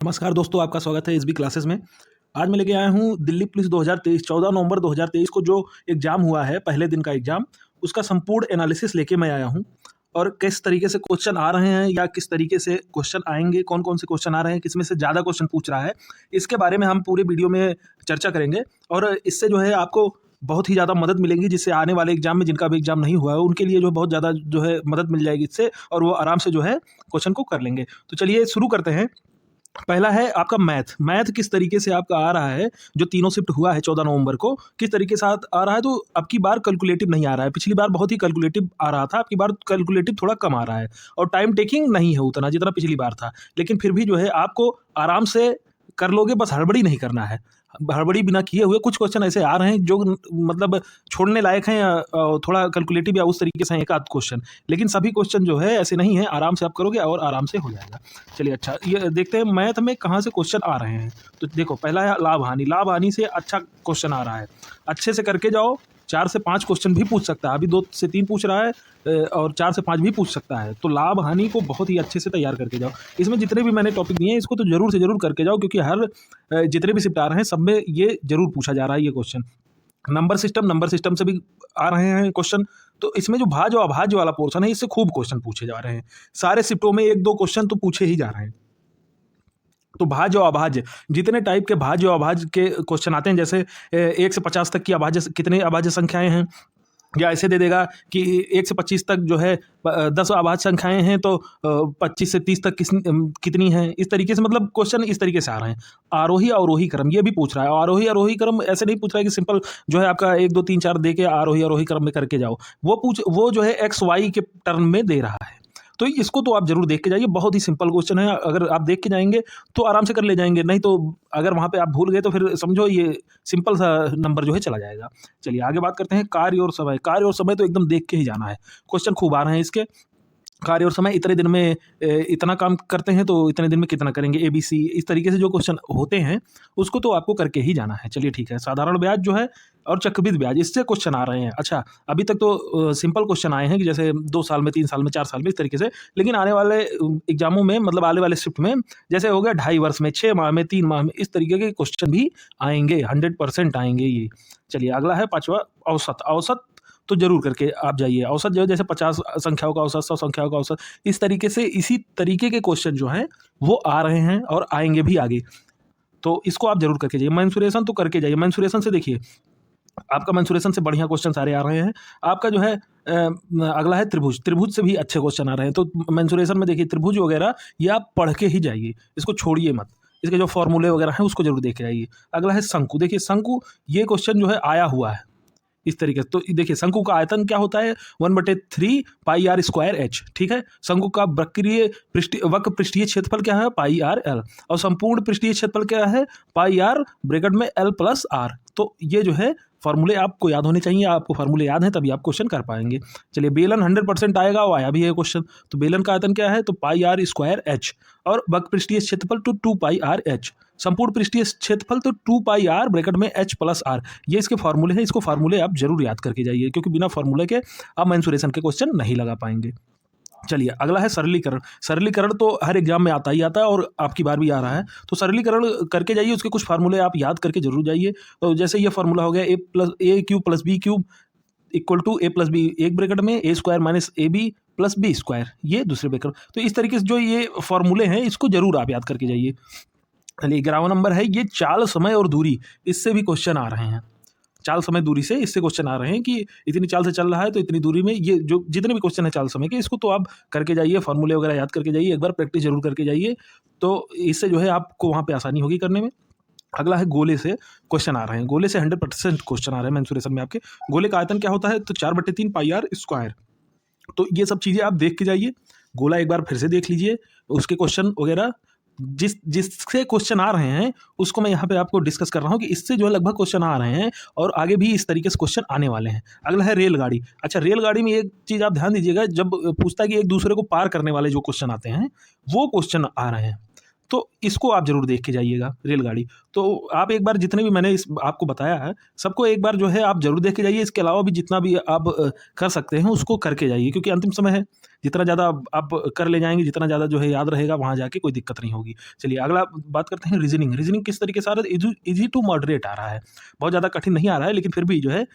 नमस्कार दोस्तों, आपका स्वागत है एसबी क्लासेस में। आज मैं लेके आया हूँ दिल्ली पुलिस 2023 14 नवंबर 2023 को जो एग्ज़ाम हुआ है, पहले दिन का एग्ज़ाम, उसका संपूर्ण एनालिसिस लेके मैं आया हूँ। और किस तरीके से क्वेश्चन आ रहे हैं या किस तरीके से क्वेश्चन आएँगे, कौन-कौन से क्वेश्चन आ रहे हैं, किसमें से ज़्यादा क्वेश्चन पूछ रहा है, इसके बारे में हम पूरे वीडियो में चर्चा करेंगे। और इससे जो है आपको बहुत ही ज़्यादा मदद मिलेगी, जिससे आने वाले एग्ज़ाम में जिनका भी एग्ज़ाम नहीं हुआ है, उनके लिए जो बहुत ज़्यादा जो है मदद मिल जाएगी इससे, और वो आराम से जो है क्वेश्चन को कर लेंगे। तो चलिए शुरू करते हैं। पहला है आपका मैथ किस तरीके से आपका आ रहा है, जो तीनों शिफ्ट हुआ है 14 नवंबर को, किस तरीके से आ रहा है। तो अब की बार कैलकुलेटिव नहीं आ रहा है, पिछली बार बहुत ही कैलकुलेटिव आ रहा था, अब की बार कैलकुलेटिव थोड़ा कम आ रहा है और टाइम टेकिंग नहीं है उतना जितना पिछली बार था। लेकिन फिर भी जो है आपको आराम से कर लोगे, बस हड़बड़ी नहीं करना है। हड़बड़ी बिना किए हुए कुछ क्वेश्चन ऐसे आ रहे हैं जो मतलब छोड़ने लायक हैं, या थोड़ा कैलकुलेटिव या उस तरीके से हैं एक आध क्वेश्चन। लेकिन सभी क्वेश्चन जो है ऐसे नहीं है, आराम से आप करोगे और आराम से हो जाएगा। चलिए अच्छा, ये देखते हैं मैथ में कहाँ से क्वेश्चन आ रहे हैं। तो देखो, पहला है लाभ हानि। लाभ हानि से अच्छा क्वेश्चन आ रहा है, अच्छे से करके जाओ। 4 से 5 क्वेश्चन भी पूछ सकता है, अभी 2 से 3 पूछ रहा है, और 4 से 5 भी पूछ सकता है। तो लाभ हानि को बहुत ही अच्छे से तैयार करके जाओ। इसमें जितने भी मैंने टॉपिक दिए हैं, इसको तो ज़रूर से ज़रूर करके जाओ, क्योंकि हर जितने भी शिफ्ट आ रहे हैं सब में ये ज़रूर पूछा जा रहा है ये क्वेश्चन। नंबर सिस्टम से भी आ रहे हैं क्वेश्चन। तो इसमें जो भाज्य और अभाज्य वाला पोर्शन है, इससे खूब क्वेश्चन पूछे जा रहे हैं। सारे शिफ्टों में 1-2 क्वेश्चन तो पूछे ही जा रहे हैं। तो भाज्य और अभाज्य, जितने टाइप के भाज्य और अभाज्य के क्वेश्चन आते हैं, जैसे 1 से 50 तक की अभाज्य, कितने अभाज्य संख्याएं हैं, या ऐसे दे देगा कि 1 से 25 तक जो है 10 अभाज्य संख्याएं हैं, तो 25 से 30 तक कितनी हैं। इस तरीके से मतलब क्वेश्चन इस तरीके से आ रहे हैं। आरोही अवरोही क्रम ये भी पूछ रहा है। आरोही अवरोही क्रम ऐसे नहीं पूछ रहा है कि सिंपल जो है आपका 1 2 3 4 दे के आरोही अवरोही क्रम में करके जाओ। वो जो है एक्स वाई के टर्म में दे रहा है। तो इसको तो आप जरूर देख के जाइए, बहुत ही सिंपल क्वेश्चन है। अगर आप देख के जाएंगे तो आराम से कर ले जाएंगे, नहीं तो अगर वहाँ पे आप भूल गए तो फिर समझो ये सिंपल सा नंबर जो है चला जाएगा। चलिए आगे बात करते हैं कार्य और समय। कार्य और समय तो एकदम देख के ही जाना है, क्वेश्चन खूब आ रहे हैं इसके। कार्य और समय, इतने दिन में इतना काम करते हैं तो इतने दिन में कितना करेंगे, ABC, इस तरीके से जो क्वेश्चन होते हैं उसको तो आपको करके ही जाना है। चलिए ठीक है। साधारण ब्याज जो है और चक्रवृद्धि ब्याज, इससे क्वेश्चन आ रहे हैं। अच्छा, अभी तक तो सिंपल क्वेश्चन आए हैं कि जैसे 2 साल में, 3 साल में, 4 साल में, इस तरीके से। लेकिन आने वाले एग्जामों में, मतलब आने वाले शिफ्ट में, जैसे हो गया 2.5 वर्ष में, 6 माह में, 3 माह में, इस तरीके के क्वेश्चन भी आएंगे, 100% आएंगे ये। चलिए अगला है 5वां औसत। औसत तो जरूर करके आप जाइए। औसत जो है जैसे 50 संख्याओं का औसत, 100 संख्याओं का औसत, इस तरीके से इसी तरीके के क्वेश्चन जो हैं वो आ रहे हैं और आएंगे भी आगे। तो इसको आप जरूर करके जाइए। मेंसुरेशन तो करके जाइए। मेंसुरेशन से देखिए, आपका मेंसुरेशन से बढ़िया क्वेश्चन सारे आ रहे हैं। आपका जो है अगला है त्रिभुज। त्रिभुज से भी अच्छे क्वेश्चन आ रहे हैं। तो मेंसुरेशन में देखिए, त्रिभुज वगैरह ये आप पढ़ के ही जाइए, इसको छोड़िए मत। इसके जो फॉर्मूले वगैरह हैं उसको जरूर देख के जाइए। अगला है शंकु। देखिए शंकु, ये क्वेश्चन जो है आया हुआ है इस तरीके से। तो देखिए शंकु का आयतन क्या होता है, 1/3 पाई आर स्क्वायर एच। ठीक है। शंकु का वक्र पृष्ठीय क्षेत्रफल क्या है, पाई आर एल। और संपूर्ण पृष्ठीय क्षेत्रफल क्या है, पाई आर ब्रैकेट में एल प्लस आर। तो ये जो है फॉर्मूले आपको याद होने चाहिए। आपको फॉर्मूले याद हैं तभी आप क्वेश्चन कर पाएंगे। चलिए बेलन 100% आएगा, वो आया भी है क्वेश्चन। तो बेलन का आयतन क्या है, तो पाई आर स्क्वायर एच। और वक्र पृष्ठीय क्षेत्रफल तो 2 पाई आर एच। संपूर्ण पृष्ठीय क्षेत्रफल तो 2 पाई आर ब्रैकेट में एच प्लस आर। ये इसके फार्मूले हैं। इसको फार्मूले आप जरूर याद करके जाइए, क्योंकि बिना फार्मूले के आप मेंसुरेशन के क्वेश्चन नहीं लगा पाएंगे। चलिए अगला है सरलीकरण। सरलीकरण तो हर एग्जाम में आता ही आता है और आपकी बार भी आ रहा है। तो सरलीकरण करके जाइए, उसके कुछ फार्मूले आप याद करके जरूर जाइए। तो जैसे ये फार्मूला हो गया, A cube plus B cube equal to A plus B, एक ब्रैकेट में A square minus A B plus B square, ये दूसरे ब्रैकेट। तो इस तरीके से जो ये फॉर्मूले हैं इसको जरूर आप याद करके जाइए। चलिए 11वां नंबर है ये चाल, समय और दूरी। इससे भी क्वेश्चन आ रहे हैं। चाल समय दूरी से इससे क्वेश्चन आ रहे हैं कि इतनी चाल से चल रहा है तो इतनी दूरी में, ये जो जितने भी क्वेश्चन है चाल समय के, इसको तो आप करके जाइए, फॉर्मूले वगैरह याद करके जाइए, एक बार प्रैक्टिस जरूर करके जाइए। तो इससे जो है आपको वहाँ पे आसानी होगी करने में। अगला है गोले से क्वेश्चन आ रहे हैं। गोले से 100% क्वेश्चन आ रहे हैं मेंसुरेशन में आपके। गोले का आयतन क्या होता है, तो 4/3 पाई आर स्क्वायर। तो ये सब चीज़ें आप देख के जाइए। गोला एक बार फिर से देख लीजिए, उसके क्वेश्चन वगैरह जिससे क्वेश्चन आ रहे हैं उसको मैं यहाँ पे आपको डिस्कस कर रहा हूँ कि इससे जो है लगभग क्वेश्चन आ रहे हैं और आगे भी इस तरीके से क्वेश्चन आने वाले हैं। अगला है रेलगाड़ी। अच्छा, रेलगाड़ी में एक चीज़ आप ध्यान दीजिएगा, जब पूछता है कि एक दूसरे को पार करने वाले जो क्वेश्चन आते हैं वो क्वेश्चन आ रहे हैं, तो इसको आप ज़रूर देख के जाइएगा रेलगाड़ी। तो आप एक बार जितने भी मैंने इस आपको बताया है, सबको एक बार जो है आप ज़रूर देख के जाइए। इसके अलावा भी जितना भी आप कर सकते हैं उसको करके जाइए, क्योंकि अंतिम समय है। जितना ज़्यादा आप कर ले जाएँगे, जितना ज़्यादा जो है याद रहेगा, वहाँ जाके कोई दिक्कत नहीं होगी। चलिए अगला बात करते हैं रीज़निंग। रीज़निंग किस तरीके से आ रहा है? ईज़ी टू मॉडरेट आ रहा है। बहुत ज़्यादा कठिन नहीं आ रहा है, लेकिन फिर भी जो है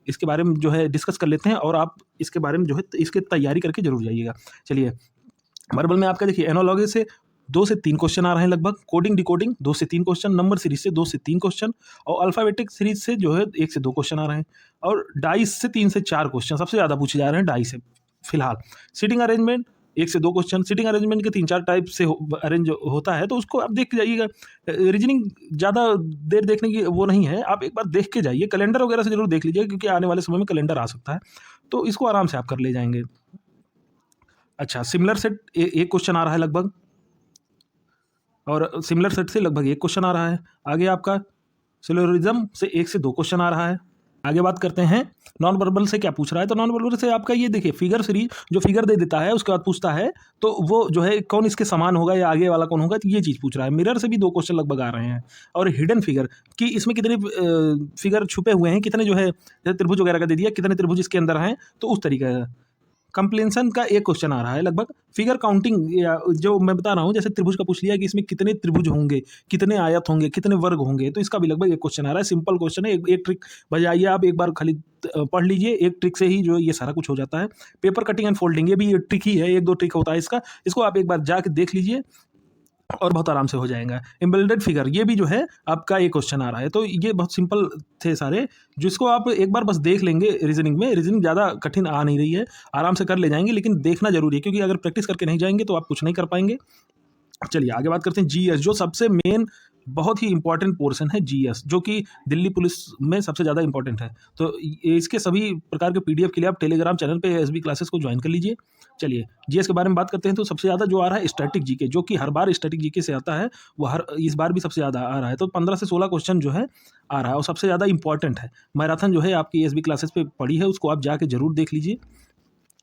इसके बारे में जो है डिस्कस कर लेते हैं, और आप इसके बारे में जो है इसकी तैयारी करके ज़रूर जाइएगा। चलिए मार्बल में आपका देखिए एनालॉजी से 2 से 3 क्वेश्चन आ रहे हैं लगभग, कोडिंग डिकोडिंग 2 से 3 क्वेश्चन, नंबर सीरीज से 2 से 3 क्वेश्चन, और अल्फ़ाबेटिक सीरीज से जो है 1 से 2 क्वेश्चन आ रहे हैं, और डाइस से 3 से 4 क्वेश्चन सबसे ज़्यादा पूछे जा रहे हैं डाइस से फिलहाल। सीटिंग अरेंजमेंट 1 से 2 क्वेश्चन, सीटिंग अरेंजमेंट के 3-4 टाइप से अरेंज होता है, तो उसको आप देख के जाइएगा। रीजनिंग ज़्यादा देर देखने की वो नहीं है, आप एक बार देख के जाइए। कैलेंडर वगैरह से जरूर देख लीजिए, क्योंकि आने वाले समय में कैलेंडर आ सकता है, तो इसको आराम से आप कर ले जाएंगे। अच्छा, सिमिलर सेट एक क्वेश्चन आ रहा है लगभग, और सिमिलर सेट से लगभग 1 क्वेश्चन आ रहा है। आगे आपका सिलोरिज्म से 1 से 2 क्वेश्चन आ रहा है। आगे बात करते हैं नॉन वर्बल से क्या पूछ रहा है। तो नॉन वर्बल से आपका ये देखिए फिगर सीरीज, जो फिगर दे देता है उसके बाद पूछता है तो वो जो है कौन इसके समान होगा या आगे वाला कौन होगा, तो ये चीज़ पूछ रहा है। मिरर से भी 2 क्वेश्चन लगभग आ रहे हैं। और हिडन फिगर कि इसमें कितने फिगर छुपे हुए हैं, कितने जो है त्रिभुज वगैरह का दे दिया, कितने त्रिभुज इसके अंदर हैं, तो उस तरीके का। कंप्लेंसन का 1 क्वेश्चन आ रहा है लगभग। फिगर काउंटिंग या जो मैं बता रहा हूँ, जैसे त्रिभुज का पूछ लिया कि इसमें कितने त्रिभुज होंगे, कितने आयत होंगे, कितने वर्ग होंगे, तो इसका भी लगभग 1 क्वेश्चन आ रहा है। सिंपल क्वेश्चन है, एक ट्रिक बजाइए, आप एक बार खाली पढ़ लीजिए, एक ट्रिक से ही जो ये सारा कुछ हो जाता है। पेपर कटिंग एंड फोल्डिंग, ये भी एक ट्रिक ही है, 1-2 ट्रिक होता है इसका, इसको आप एक बार जाके देख लीजिए और बहुत आराम से हो जाएगा। एम्बेडेड फिगर, ये भी जो है आपका एक क्वेश्चन आ रहा है। तो ये बहुत सिंपल थे सारे, जिसको आप एक बार बस देख लेंगे। रीजनिंग में रीजनिंग ज़्यादा कठिन आ नहीं रही है, आराम से कर ले जाएंगे, लेकिन देखना जरूरी है, क्योंकि अगर प्रैक्टिस करके नहीं जाएंगे तो आप कुछ नहीं कर पाएंगे। चलिए आगे बात करते हैं जीएस, जो सबसे मेन बहुत ही इंपॉर्टेंट पोर्शन है जीएस, जो कि दिल्ली पुलिस में सबसे ज़्यादा इंपॉर्टेंट है। तो इसके सभी प्रकार के पीडीएफ के लिए आप टेलीग्राम चैनल पे एसबी क्लासेस को ज्वाइन कर लीजिए। चलिए जीएस के बारे में बात करते हैं। तो सबसे ज़्यादा जो आ रहा है स्टैटिक जीके, जो कि हर बार स्टैटिक जीके से आता है, वो इस बार भी सबसे ज़्यादा आ रहा है। तो 15 से 16 क्वेश्चन जो है आ रहा है, और सबसे ज़्यादा इंपॉर्टेंट है। मैराथन जो है आपकी एसबी क्लासेस पे पड़ी है, उसको आप जाके जरूर देख लीजिए।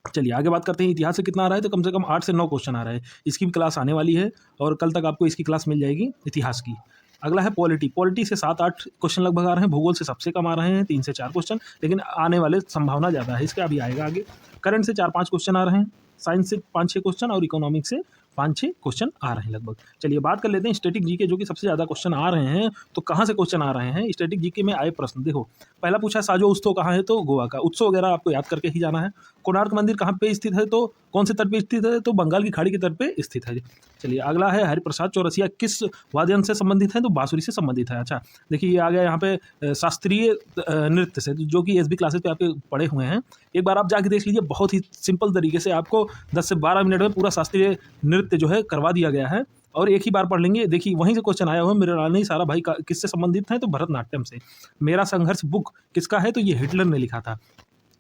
चलिए आगे बात करते हैं इतिहास से कितना आ रहा है। तो कम से कम 8 से 9 क्वेश्चन आ रहा है, इसकी भी क्लास आने वाली है, और कल तक आपको इसकी क्लास मिल जाएगी इतिहास की। अगला है पॉलिटी, पॉलिटी से 7-8 क्वेश्चन लगभग आ रहे हैं। भूगोल से सबसे कम आ रहे हैं, 3 से 4 क्वेश्चन, लेकिन आने वाले संभावना ज़्यादा है इसका, अभी आएगा आगे। करंट से 4-5 क्वेश्चन आ रहे हैं, साइंस से 5-6 क्वेश्चन, और इकोनॉमिक्स से 5-6 क्वेश्चन आ रहे हैं लगभग। चलिए बात कर लेते हैं स्टैटिक जीके, जो कि सबसे ज़्यादा क्वेश्चन आ रहे हैं। तो कहाँ से क्वेश्चन आ रहे हैं स्टैटिक जीके में आए प्रश्न? देखो, पहला पूछा साजो उत्सव कहाँ है, तो गोवा का। उत्सव वगैरह आपको याद करके ही जाना है। कोणार्क मंदिर कहाँ पे स्थित है, तो कौन से तट पे स्थित है, तो बंगाल की खाड़ी के तट पे स्थित है। चलिए अगला है हरिप्रसाद चौरसिया किस वाद्य यंत्र से संबंधित है, तो बांसुरी से संबंधित है। अच्छा देखिए, ये आ गया यहाँ पे शास्त्रीय नृत्य से, जो कि एसबी क्लासेस पे आपके पढ़े हुए हैं। एक बार आप जाके देख लीजिए, बहुत ही सिंपल तरीके से आपको 10 से 12 मिनट में पूरा शास्त्रीय नृत्य जो है करवा दिया गया है, और एक ही बार पढ़ लेंगे। देखिए वहीं से क्वेश्चन आया हुआ है, मेरा रानी सारा भाई किससे संबंधित है, तो भरतनाट्यम से। मेरा संघर्ष बुक किसका है, तो ये हिटलर ने लिखा था।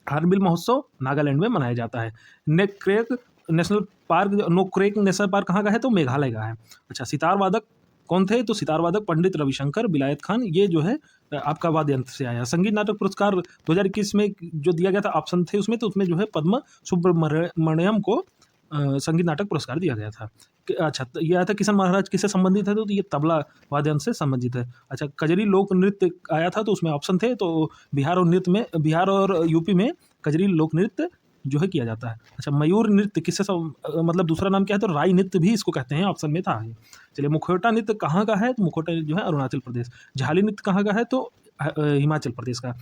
हार्नबिल महोत्सव नागालैंड में मनाया जाता है। Nokrek national park, Nokrek national park कहाँ का है, तो मेघालय का है। अच्छा, सितार वादक कौन थे, तो सितार वादक पंडित रविशंकर विलायत खान, ये जो है आपका वाद्य यंत्र से आया। संगीत नाटक पुरस्कार 2021 में जो दिया गया था, ऑप्शन थे उसमें, तो उसमें जो है पद्म सुब्रमण्यम को संगीत नाटक पुरस्कार दिया गया था। अच्छा, तो ये आया था किशन महाराज किससे संबंधित है, तो ये तबला वाद्य यंत्र से संबंधित है। अच्छा, कजरी लोक नृत्य आया था, तो उसमें ऑप्शन थे, तो बिहार और यूपी में कजरी लोक नृत्य जो है किया जाता है। अच्छा, मयूर नृत्य किससे मतलब दूसरा नाम क्या है, तो राई नृत्य भी इसको कहते हैं, ऑप्शन में था। चलिए मुखौटा नृत्य कहाँ का है, तो मुखौटा जो है अरुणाचल प्रदेश। झाली नृत्य कहाँ का है, तो हिमाचल प्रदेश का।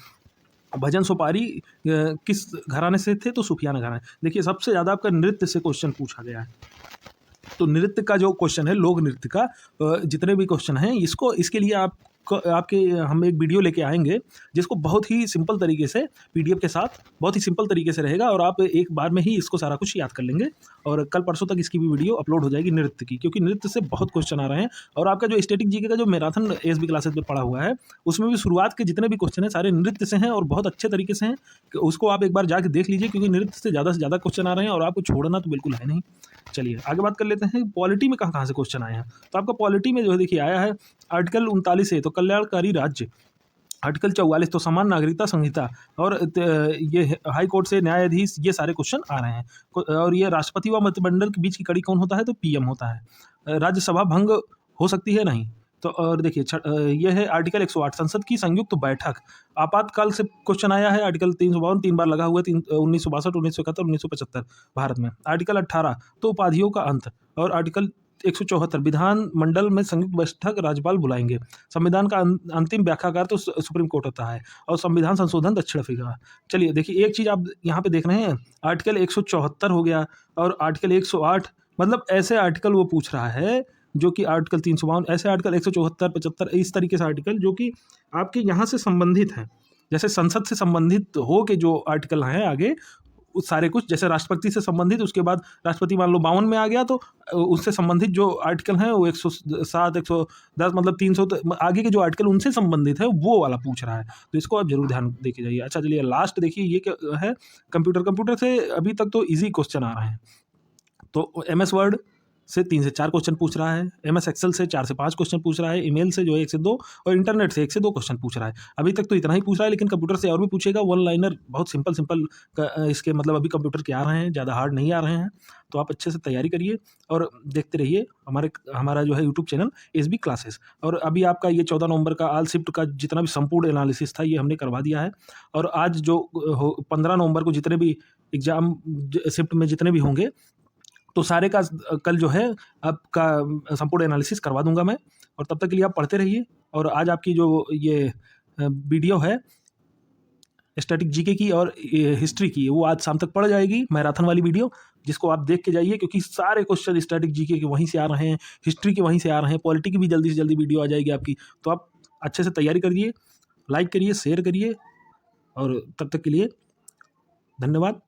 भजन सोपारी किस घराने से थे, तो सूफियाना घराने। देखिए सबसे ज़्यादा आपका नृत्य से क्वेश्चन पूछा गया है। तो नृत्य का जो क्वेश्चन है, लोक नृत्य का जितने भी क्वेश्चन हैं, इसके लिए आपके हम एक वीडियो लेके आएंगे, जिसको बहुत ही सिंपल तरीके से पीडीएफ के साथ बहुत ही सिंपल तरीके से रहेगा, और आप एक बार में ही इसको सारा कुछ याद कर लेंगे। और कल परसों तक इसकी भी वीडियो अपलोड हो जाएगी नृत्य की, क्योंकि नृत्य से बहुत क्वेश्चन आ रहे हैं। और आपका जो स्टैटिक जीके का जो मैराथन एसबी क्लासेस में पढ़ा हुआ है, उसमें भी शुरुआत के जितने भी क्वेश्चन हैं सारे नृत्य से हैं, और बहुत अच्छे तरीके से हैं। उसको आप एक बार जाके देख लीजिए, क्योंकि नृत्य से ज़्यादा क्वेश्चन आ रहे हैं, और आपको छोड़ना तो बिल्कुल है नहीं। चलिए आगे बात कर लेते हैं, पॉलिटी में कहाँ से क्वेश्चन आए हैं। तो आपका पॉलिटी में जो है देखिए आया है आर्टिकल 39 है, तो कल्याणकारी राज्य। आर्टिकल 44 तो समान नागरिकता संहिता, और ये हाई कोर्ट से न्यायाधीश, ये सारे क्वेश्चन आ रहे हैं। और ये राष्ट्रपति व मंत्रिमंडल के बीच की कड़ी कौन होता है, तो पीएम होता है। राज्यसभा भंग हो सकती है नहीं। तो और देखिए ये है आर्टिकल 108 संसद की संयुक्त बैठक। आपातकाल से क्वेश्चन आया है, आर्टिकल 352 3 बार लगा हुआ है, 1962, 1971, 1975 भारत में। आर्टिकल 18 तो उपाधियों का अंत, और आर्टिकल 174 विधानमंडल में संयुक्त बैठक राज्यपाल बुलाएंगे। संविधान का अंतिम व्याख्याकार तो सुप्रीम कोर्ट होता है, और संविधान संशोधन दक्षिण अफ्रीका। चलिए देखिए, एक चीज़ आप यहाँ पे देख रहे हैं, आर्टिकल 174 हो गया और आर्टिकल 108, मतलब ऐसे आर्टिकल वो पूछ रहा है जो कि आर्टिकल 352, ऐसे आर्टिकल 174, 75, इस तरीके से आर्टिकल जो कि आपके यहाँ से संबंधित हैं, जैसे संसद से संबंधित हो के जो आर्टिकल हैं आगे उस सारे कुछ, जैसे राष्ट्रपति से संबंधित, उसके बाद राष्ट्रपति मान लो 52 में आ गया तो उससे संबंधित जो आर्टिकल हैं वो 107, 110, मतलब 300 आगे के जो आर्टिकल उनसे संबंधित है वो वाला पूछ रहा है। तो इसको आप जरूर ध्यान देके जाइए। अच्छा चलिए लास्ट देखिए, ये क्या है, कंप्यूटर से अभी तक तो ईजी क्वेश्चन आ रहे हैं। तो MS वर्ड से 3 से 4 क्वेश्चन पूछ रहा है, MS एक्सेल से 4 से 5 क्वेश्चन पूछ रहा है, ईमेल से जो है 1 से 2, और इंटरनेट से 1 से 2 क्वेश्चन पूछ रहा है। अभी तक तो इतना ही पूछ रहा है, लेकिन कंप्यूटर से और भी पूछेगा। वन लाइनर बहुत सिंपल इसके मतलब अभी कंप्यूटर के आ रहे हैं, ज़्यादा हार्ड नहीं आ रहे हैं। तो आप अच्छे से तैयारी करिए और देखते रहिए हमारा जो है यूट्यूब चैनल SB क्लासेस। और अभी आपका ये 14 नवंबर का ऑल शिफ्ट का जितना भी संपूर्ण एनालिसिस था ये हमने करवा दिया है। और आज जो 15 नवंबर को जितने भी एग्जाम शिफ्ट में जितने भी होंगे तो सारे का कल जो है आपका संपूर्ण एनालिसिस करवा दूंगा मैं। और तब तक के लिए आप पढ़ते रहिए। और आज आपकी जो ये वीडियो है स्टैटिक जीके की और हिस्ट्री की, वो आज शाम तक पड़ जाएगी, मैराथन वाली वीडियो, जिसको आप देख के जाइए, क्योंकि सारे क्वेश्चन स्टैटिक जीके के वहीं से आ रहे हैं, हिस्ट्री के वहीं से आ रहे हैं, पॉलिटी की भी जल्दी से जल्दी वीडियो आ जाएगी आपकी। तो आप अच्छे से तैयारी करिए, लाइक करिए, शेयर करिए, और तब तक के लिए धन्यवाद।